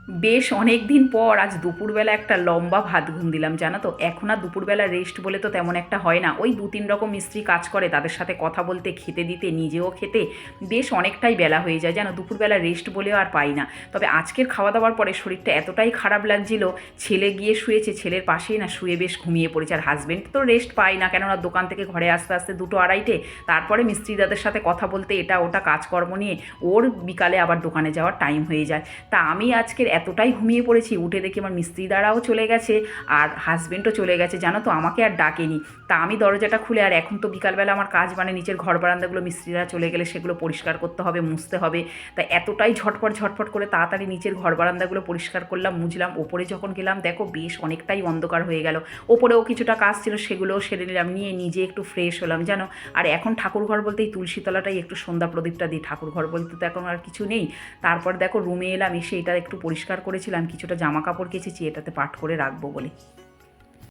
বেশ অনেক দিন পর আজ দুপুরবেলা একটা লম্বা ভাত ঘুম দিলাম, জানো তো। এখন আর দুপুরবেলা রেস্ট বলে তো তেমন একটা হয় না, ওই দু তিন রকম মিস্ত্রি কাজ করে, তাদের সাথে কথা বলতে, খেতে দিতে, নিজেও খেতে বেশ অনেকটাই বেলা হয়ে যায়, জানো। দুপুরবেলা রেস্ট বলেও আর পাই না। তবে আজকের খাওয়া দাওয়ার পরে শরীরটা এতটাই খারাপ লাগছিল, ছেলে গিয়ে শুয়েছে, ছেলের পাশেই না শুয়ে বেশ ঘুমিয়ে পড়েছে। আর হাজব্যান্ড তো রেস্ট পাই না, কেননা দোকান থেকে ঘরে আসতে আসতে দুটো আড়াইটে, তারপরে মিস্ত্রি দাদের সাথে কথা বলতে, এটা ওটা কাজকর্ম নিয়ে ওর বিকালে আবার দোকানে যাওয়ার টাইম হয়ে যায়। তা আমি আজকের এতটাই ঘুমিয়ে পড়েছি, উঠে দেখি আমার মিস্ত্রি দাঁড়াও চলে গেছে, আর হাজব্যান্ডও চলে গেছে, জানো তো। আমাকে আর ডাকেনি। তা আমি দরজাটা খুলে, আর এখন তো বিকালবেলা আমার কাজ মানে নিচের ঘর বারান্দাগুলো মিস্ত্রিরা চলে গেলে সেগুলো পরিষ্কার করতে হবে, মুছতে হবে। তা এতটাই ঝটপট ঝটপট করে তাড়াতাড়ি নিচের ঘর বারান্দাগুলো পরিষ্কার করলাম, মুছলাম। ওপরে যখন গেলাম দেখো বেশ অনেকটাই অন্ধকার হয়ে গেল। ওপরেও কিছুটা কাজ ছিল, সেগুলোও সেরে নিলাম, নিয়ে নিজে একটু ফ্রেশ হলাম, জানো। আর এখন ঠাকুরঘর বলতে এই তুলসীতলাটাই একটু সন্ধ্যা প্রদীপটা দিই, ঠাকুরঘর বলতে তো এখন আর কিছু নেই। তারপর দেখো রুমে এলাম, এসে এটা একটু পরিষ্কার করেছিলাম, কিছুটা জামা কাপড় কেচেছি, এটাতে পাট করে রাখবো বলে।